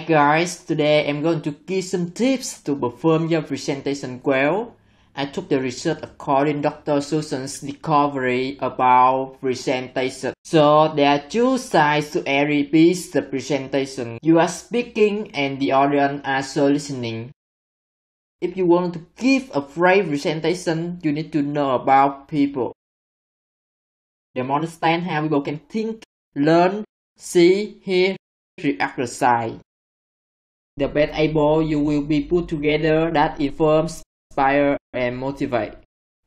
guys, today I'm going to give some tips to perform your presentation well. I took the research according to Dr. Susan's discovery about presentation. So there are two sides to every piece of presentation. You are speaking and the audience are also listening. If you want to give a great presentation, you need to know about people. They understand how people can think, learn, see, hear, react, decide. The best able you will be put together that informs, inspire, and motivate.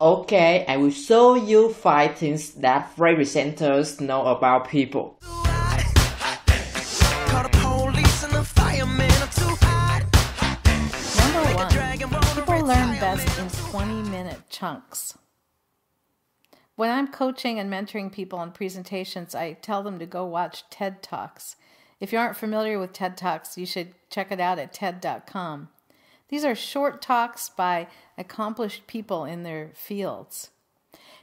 Okay, I will show you 5 things that great presenters know about people. Number 1, people learn best in 20-minute chunks. When I'm coaching and mentoring people on presentations, I tell them to go watch TED Talks. If you aren't familiar with TED Talks, you should check it out at TED.com. These are short talks by accomplished people in their fields.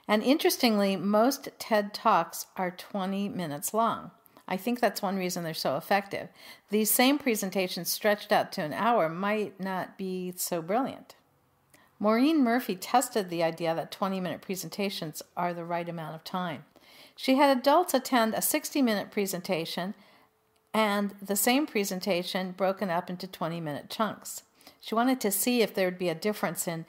And interestingly, most TED Talks are 20 minutes long. I think that's one reason they're so effective. These same presentations stretched out to an hour might not be so brilliant. Maureen Murphy tested the idea that 20-minute presentations are the right amount of time. She had adults attend a 60-minute presentation and the same presentation broken up into 20-minute chunks. She wanted to see if there would be a difference in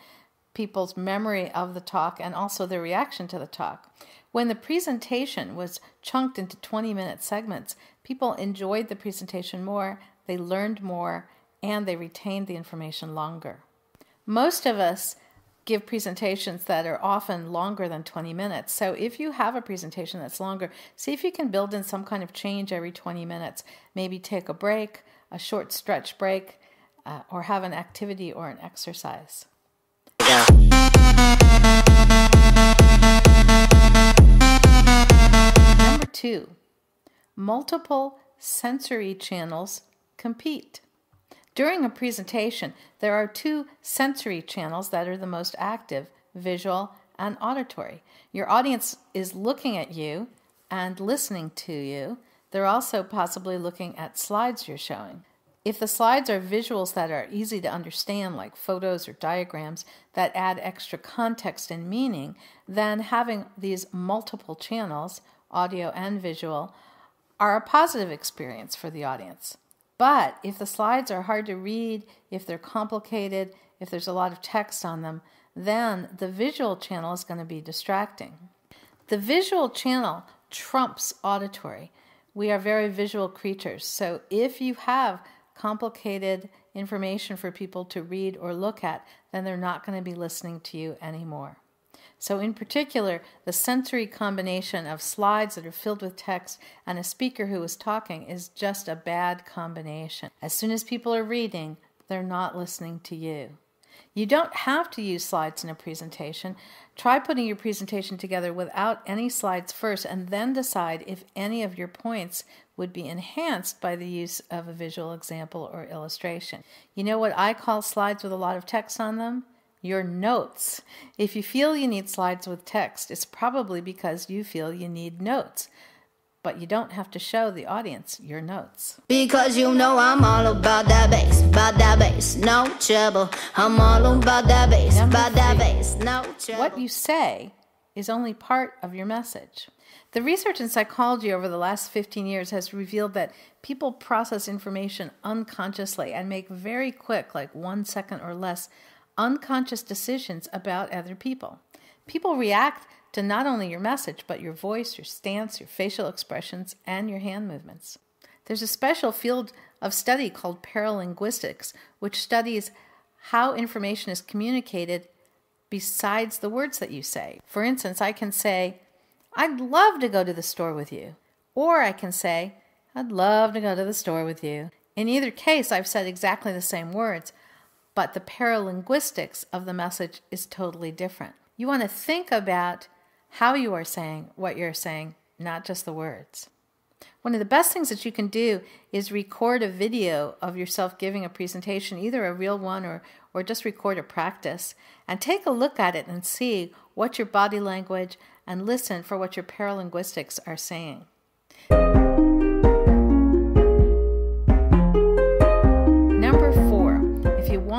people's memory of the talk and also their reaction to the talk. When the presentation was chunked into 20-minute segments, people enjoyed the presentation more, they learned more, and they retained the information longer. Most of us give presentations that are often longer than 20 minutes. So if you have a presentation that's longer, see if you can build in some kind of change every 20 minutes. Maybe take a break, a short stretch break, or have an activity or an exercise. Number 2, multiple sensory channels compete. During a presentation, there are 2 sensory channels that are the most active, visual and auditory. Your audience is looking at you and listening to you. They're also possibly looking at slides you're showing. If the slides are visuals that are easy to understand, like photos or diagrams that add extra context and meaning, then having these multiple channels, audio and visual, are a positive experience for the audience. But if the slides are hard to read, if they're complicated, if there's a lot of text on them, then the visual channel is going to be distracting. The visual channel trumps auditory. We are very visual creatures. So if you have complicated information for people to read or look at, then they're not going to be listening to you anymore. So in particular, the sensory combination of slides that are filled with text and a speaker who is talking is just a bad combination. As soon as people are reading, they're not listening to you. You don't have to use slides in a presentation. Try putting your presentation together without any slides first and then decide if any of your points would be enhanced by the use of a visual example or illustration. You know what I call slides with a lot of text on them? Your notes. If you feel you need slides with text, it's probably because you feel you need notes. But you don't have to show the audience your notes. Because you know I'm all about that bass, no trouble. I'm all about that bass, no trouble. What you say is only part of your message. The research in psychology over the last 15 years has revealed that people process information unconsciously and make very quick, like 1 second or less, unconscious decisions about other people. People react to not only your message, but your voice, your stance, your facial expressions, and your hand movements. There's a special field of study called Paralinguistics, which studies how information is communicated besides the words that you say. For instance, I can say, "I'd love to go to the store with you." Or I can say, "I'd love to go to the store with you." In either case, I've said exactly the same words, but the paralinguistics of the message is totally different. You want to think about how you are saying what you're saying, not just the words. One of the best things that you can do is record a video of yourself giving a presentation, either a real one or just record a practice, and take a look at it and see what your body language and listen for what your paralinguistics are saying.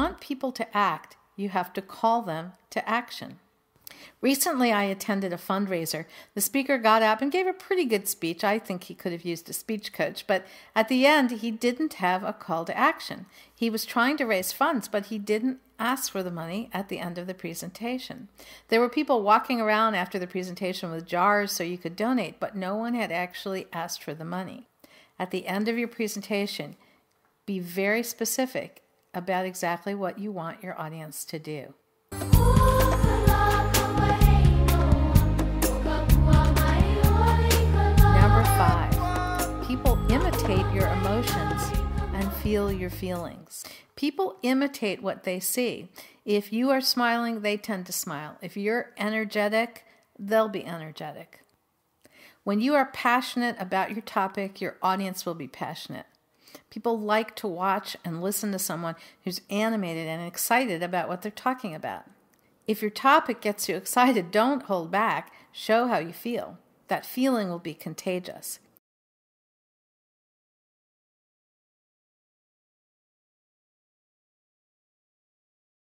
want people to act, you have to call them to action. Recently, I attended a fundraiser. The speaker got up and gave a pretty good speech. I think he could have used a speech coach, but at the end, he didn't have a call to action. He was trying to raise funds, but he didn't ask for the money at the end of the presentation. There were people walking around after the presentation with jars so you could donate, but no one had actually asked for the money. At the end of your presentation, be very specific about exactly what you want your audience to do. Number 5, people imitate your emotions and feel your feelings. People imitate what they see. If you are smiling, they tend to smile. If you're energetic, they'll be energetic. When you are passionate about your topic, your audience will be passionate. People like to watch and listen to someone who's animated and excited about what they're talking about. If your topic gets you excited, don't hold back. Show how you feel. That feeling will be contagious.